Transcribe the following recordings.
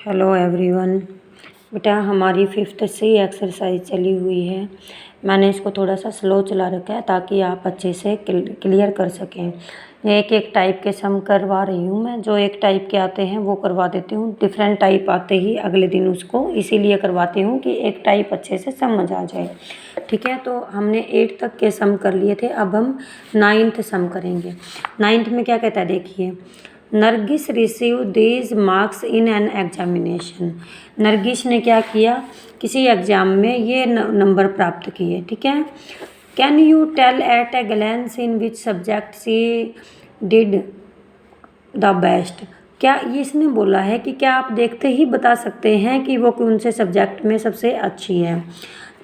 Hello everyone. बेटा हमारी 5th से ही एक्सरसाइज चली हुई है। मैंने इसको थोड़ा सा स्लो चला रखा है ताकि आप अच्छे से क्लियर कर सकें। एक एक टाइप के सम करवा रही हूँ मैं, जो एक टाइप के आते हैं वो करवा देती हूँ। डिफरेंट टाइप आते ही अगले दिन उसको इसीलिए करवाती हूँ कि एक टाइप अच्छे से समझ आ जाए। ठीक है, तो हमने 8 तक के सम कर लिए थे, अब हम 9th सम करेंगे। 9th में क्या कहता है देखिए, Nargis receive these marks in an examination. Nargis ने क्या किया, किसी एग्ज़ाम में ये नंबर प्राप्त किए। ठीक है, can you tell at a glance in which subject she did the best. क्या ये इसने बोला है कि क्या आप देखते ही बता सकते हैं कि वो कौन से सब्जेक्ट में सबसे अच्छी है।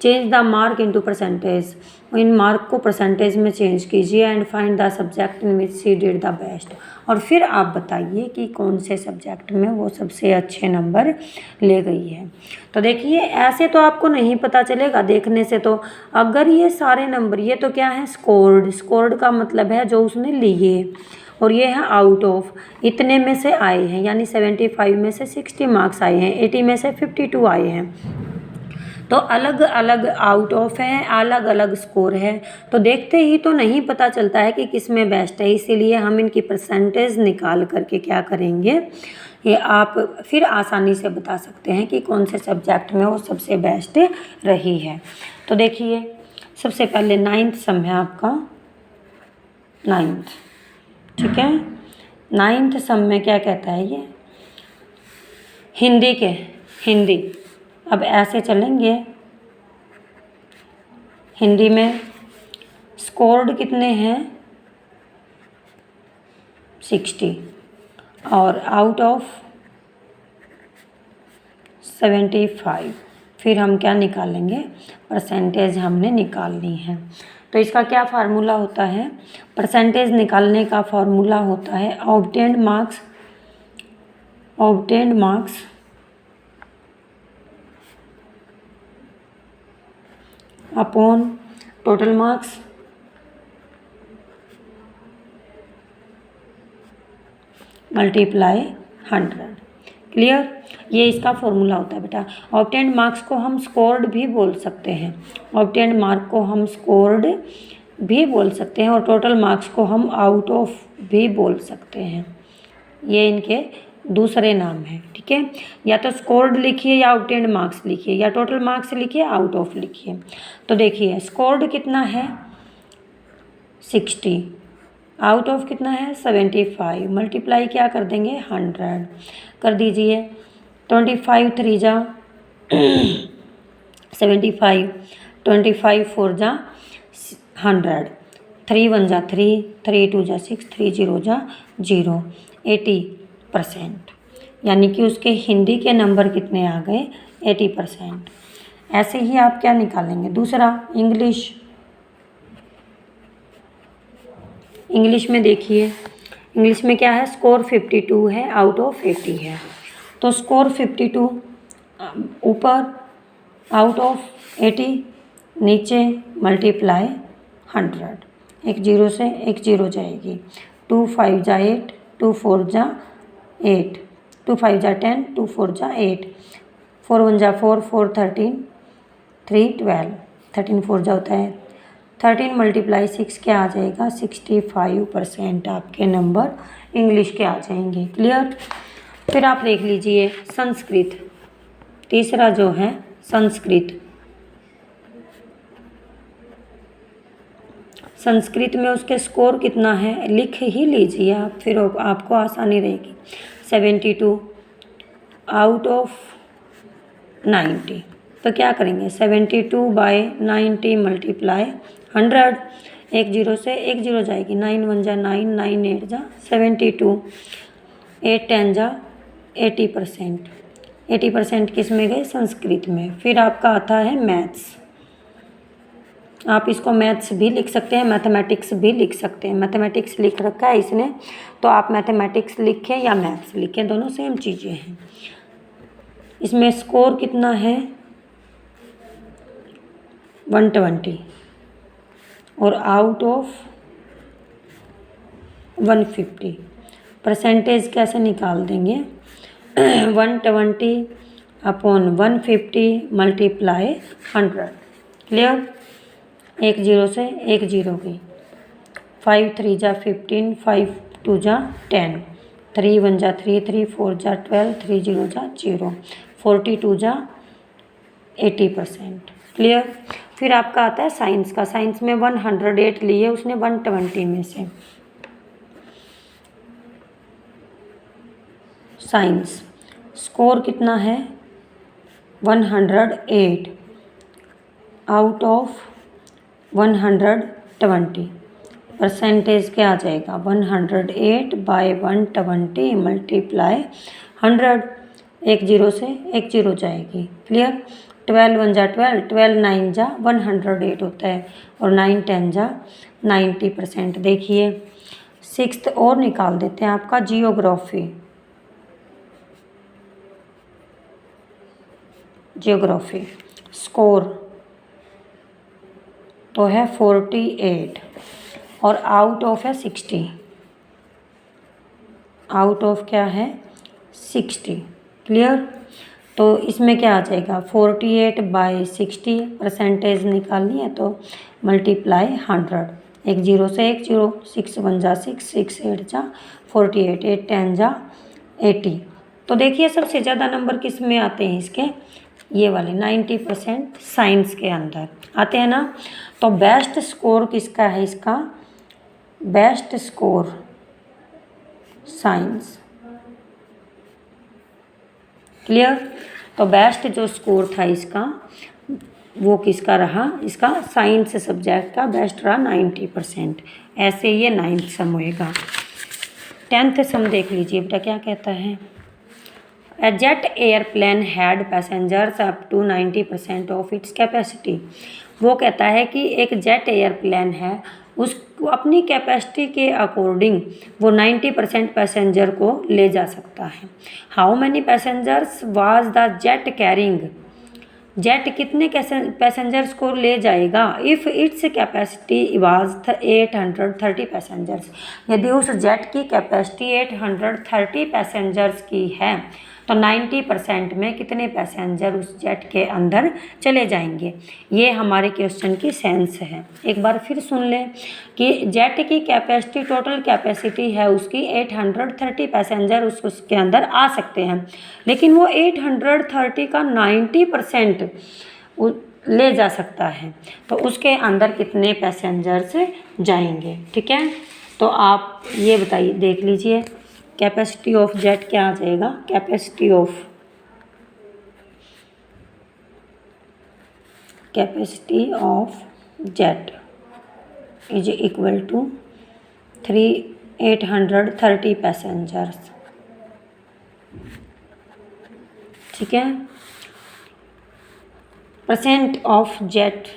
Change the mark into percentage, in mark को परसेंटेज में चेंज कीजिए। And find the subject in which she did the best, और फिर आप बताइए कि कौन से सब्जेक्ट में वो सबसे अच्छे नंबर ले गई है। तो देखिए ऐसे तो आपको नहीं पता चलेगा देखने से, तो अगर ये सारे नंबर, ये तो क्या है स्कोर्ड, स्कोर्ड का मतलब है जो उसने लिए, और ये है आउट ऑफ, इतने में से आए हैं, यानी 75 में से 60 मार्क्स आए हैं, 80 में से 52 आए हैं। तो अलग अलग आउट ऑफ है, अलग अलग स्कोर है, तो देखते ही तो नहीं पता चलता है कि किस में बेस्ट है। इसीलिए हम इनकी परसेंटेज निकाल करके क्या करेंगे, ये आप फिर आसानी से बता सकते हैं कि कौन से सब्जेक्ट में वो सबसे बेस्ट रही है। तो देखिए सबसे पहले 9th सम है आपका 9th। ठीक है, 9th सम में क्या कहता है ये, हिंदी। अब ऐसे चलेंगे, हिंदी में स्कोर्ड कितने हैं 60, और आउट ऑफ 75। फिर हम क्या निकालेंगे, परसेंटेज हमने निकालनी है। तो इसका क्या फार्मूला होता है, परसेंटेज निकालने का फार्मूला होता है obtained marks upon total marks multiply 100। Clear, ये इसका फॉर्मूला होता है बेटा। ऑब्टेन्ड मार्क्स को हम स्कोर्ड भी बोल सकते हैं, ऑब्टेन्ड मार्क को हम स्कोर्ड भी बोल सकते हैं, और टोटल मार्क्स को हम आउट ऑफ भी बोल सकते हैं। ये इनके दूसरे नाम हैं। ठीक है, या तो स्कोर्ड लिखिए या ऑब्टेन्ड मार्क्स लिखिए, या टोटल मार्क्स लिखिए, आउट ऑफ लिखिए। तो देखिए स्कोर्ड कितना है 60, आउट ऑफ कितना है 75, मल्टीप्लाई क्या कर देंगे 100 कर दीजिए। 25 3 जा 75, 25 4 जा 100, 3 1 जा 3, 3 2 जा 6, 3 0 जा 0, 80%। यानी कि उसके हिंदी के नंबर कितने आ गए 80%। ऐसे ही आप क्या निकालेंगे, दूसरा इंग्लिश में देखिए, इंग्लिश में क्या है, स्कोर 52 है, आउट ऑफ 80 है। तो स्कोर 52 ऊपर, आउट ऑफ 80 नीचे, मल्टीप्लाई 100। एक जीरो से एक जीरो जाएगी, 2 5 जा 8, 2 4 जा 8, 2 5 जा 10, 2 4 जा 8, 4 1 जा 4, 4 13, 3 12, 13 4 जा होता है 13, मल्टीप्लाई 6 क्या आ जाएगा 65% आपके नंबर इंग्लिश के आ जाएंगे। क्लियर, फिर आप देख लीजिए संस्कृत, तीसरा जो है संस्कृत में उसके स्कोर कितना है लिख ही लीजिए आप, फिर आपको आसानी रहेगी। 72 आउट ऑफ 90, तो क्या करेंगे 72/90 मल्टीप्लाई 100, एक जीरो से एक जीरो जाएगी, 9 1 जा 9, 9 8 जा 72, 8 10 जा 80%। 80% किस में गए संस्कृत में। फिर आपका आता है मैथ्स, आप इसको मैथ्स भी लिख सकते हैं, मैथमेटिक्स भी लिख सकते हैं। मैथमेटिक्स लिख रखा है इसने, तो आप मैथमेटिक्स लिखें या मैथ्स लिखें, दोनों सेम चीज़ें हैं। इसमें स्कोर कितना है 120, और आउट ऑफ 150। परसेंटेज कैसे निकाल देंगे, 120 अपॉन 150 मल्टीप्लाई 100। क्लियर? एक जीरो से एक जीरो की 5 3 जा 15, 5 2 जा 10, 3 1 जा 3, 3 4 जा 12, 3 0 जा 0, 42 जा 80%। क्लियर? फिर आपका आता है साइंस का। साइंस में 108 लिए उसने 120 में से। साइंस स्कोर कितना है? 108 आउट ऑफ 120। परसेंटेज क्या आ जाएगा? 108 बाय 120 मल्टीप्लाई 100। एक जीरो से एक जीरो जाएगी। क्लियर? 12 1 जा 12, 12 9 जा 108 होता है और 9 10 जा 90%। देखिए 6th और निकाल देते हैं आपका जियोग्राफी। जियोग्राफी स्कोर तो है 48 और आउट ऑफ है 60। आउट ऑफ क्या है? 60। क्लियर? तो इसमें क्या आ जाएगा? 48 बाई 60 परसेंटेज निकालनी है तो मल्टीप्लाई 100। एक जीरो से एक जीरो, 6 1 जा 6, 6 8 जा 48, 8 10 जा 80। तो देखिए सबसे ज़्यादा नंबर किस में आते हैं इसके? ये वाले 90% साइंस के अंदर आते हैं ना। तो बेस्ट स्कोर किसका है इसका? Best score science. क्लियर? तो बेस्ट जो स्कोर था इसका वो किसका रहा? इसका साइंस सब्जेक्ट का बेस्ट रहा 90%। ऐसे ये 9th सम होएगा। 10th सम देख लीजिए बेटा क्या कहता है। A jet airplane had passengers up to 90% of its capacity। वो कहता है कि एक जेट एयरप्लेन है, उस अपनी कैपेसिटी के अकॉर्डिंग वो 90% पैसेंजर को ले जा सकता है। How many passengers was the jet carrying? Jet कितने पैसेंजर्स को ले जाएगा? If its capacity was 830 passengers. यदि उस जेट की कैपेसिटी 830 पैसेंजर्स की है तो 90% में कितने पैसेंजर उस जेट के अंदर चले जाएंगे? ये हमारे क्वेश्चन की सेंस है। एक बार फिर सुन लें कि जेट की कैपेसिटी, टोटल कैपेसिटी है उसकी 830 पैसेंजर उसके अंदर आ सकते हैं, लेकिन वो 830 का 90% ले जा सकता है, तो उसके अंदर कितने पैसेंजर्स जाएंगे? ठीक है, तो आप ये बताइए, देख लीजिए कैपेसिटी ऑफ जेट क्या आ जाएगा? Capacity of jet is equal to 830 passengers. ठीक है, percent of jet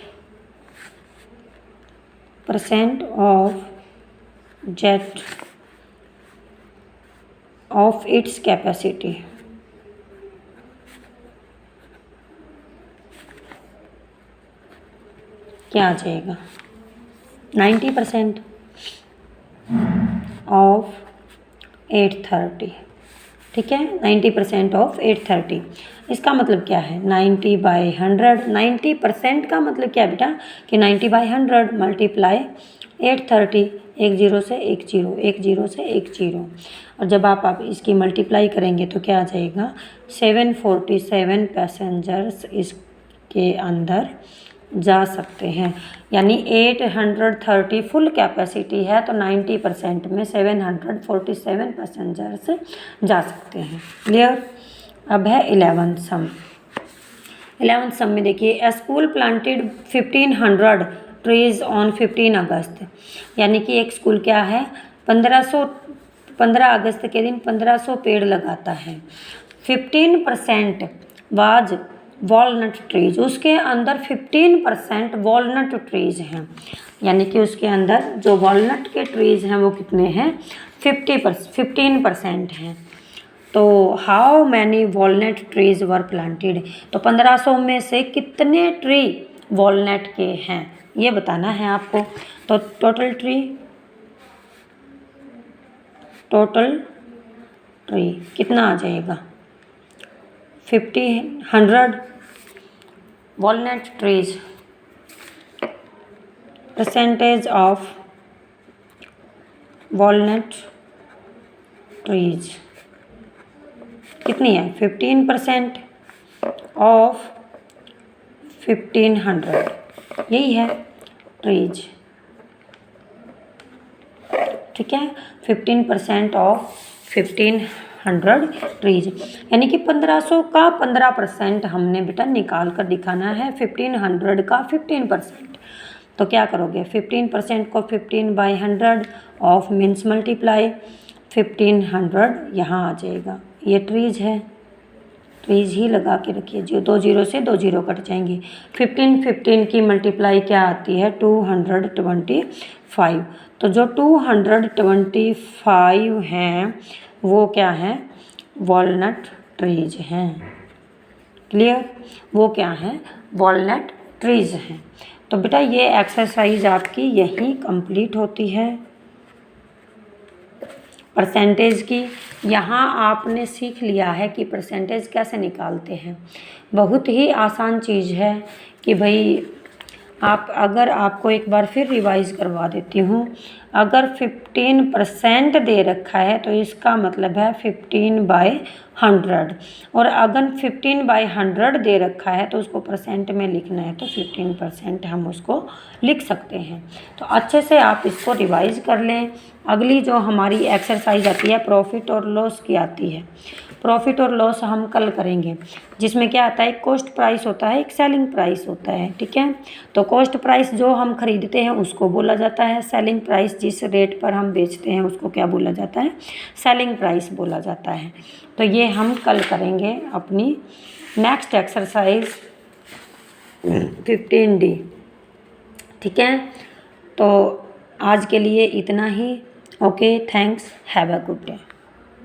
of its capacity क्या आ जाएगा? 90% ऑफ 830। ठीक है, 90% ऑफ 830। इसका मतलब क्या है? 90/100। 90% का मतलब क्या बेटा कि 90/100 मल्टीप्लाई 830। एक जीरो से एक जीरो, एक जीरो से एक जीरो, और जब आप इसकी मल्टीप्लाई करेंगे तो क्या आ जाएगा? 747 पैसेंजर्स इसके अंदर जा सकते हैं। यानी 830 फुल कैपेसिटी है तो 90% में 747 पैसेंजर्स जा सकते हैं। क्लियर? अब है 11th सम। 11th सम में देखिए, ए स्कूल प्लांटेड 1500 ट्रीज ऑन 15 अगस्त। यानी कि एक स्कूल क्या है, 15 अगस्त के दिन 1500 पेड़ लगाता है। 15% वाज वॉलनट ट्रीज, उसके अंदर 15% वॉलनट ट्रीज हैं। यानी कि उसके अंदर जो वॉलनट के ट्रीज हैं वो कितने हैं? 15% हैं। तो how many walnut trees were planted? तो 1500 में से कितने ट्री वॉलनट के हैं ये बताना है आपको। तो टोटल ट्री कितना आ जाएगा? 100 walnut trees, percentage of walnut trees कितनी है? 15% ऑफ 1500, यही है ट्रीज, ठीक है। 15% ऑफ 1500 ट्रीज, यानी कि 1500 का 15% हमने बेटा निकाल कर दिखाना है, 1500 का 15%। तो क्या करोगे? 15% को 15/100 ऑफ मीन्स मल्टीप्लाई 1500 यहाँ आ जाएगा। ये ट्रीज है, ट्रीज ही लगा के रखिए, जो 2 0 से 2 0 कट जाएंगी। 15 की मल्टीप्लाई क्या आती है? 225। तो जो 225 हैं वो क्या है? वॉलनट ट्रीज हैं। क्लियर? वो क्या है? वॉलनट ट्रीज हैं। तो बेटा ये एक्सरसाइज आपकी यही कंप्लीट होती है परसेंटेज की। यहाँ आपने सीख लिया है कि परसेंटेज कैसे निकालते हैं। बहुत ही आसान चीज़ है कि भाई आप, अगर आपको एक बार फिर रिवाइज करवा देती हूँ, अगर 15% दे रखा है तो इसका मतलब है 15/100, और अगर 15/100 दे रखा है तो उसको परसेंट में लिखना है तो 15% हम उसको लिख सकते हैं। तो अच्छे से आप इसको रिवाइज कर लें। अगली जो हमारी एक्सरसाइज आती है प्रॉफिट और लॉस की आती है। प्रॉफिट और लॉस हम कल करेंगे, जिसमें क्या आता है? एक कॉस्ट प्राइस होता है, एक सेलिंग प्राइस होता है, ठीक है। तो कॉस्ट प्राइस जो हम खरीदते हैं उसको बोला जाता है, सेलिंग प्राइस जिस रेट पर हम बेचते हैं उसको क्या बोला जाता है? सेलिंग प्राइस बोला जाता है। तो ये हम कल करेंगे अपनी नेक्स्ट एक्सरसाइज 15D, ठीक है। तो आज के लिए इतना ही। Okay, thanks, have a good day.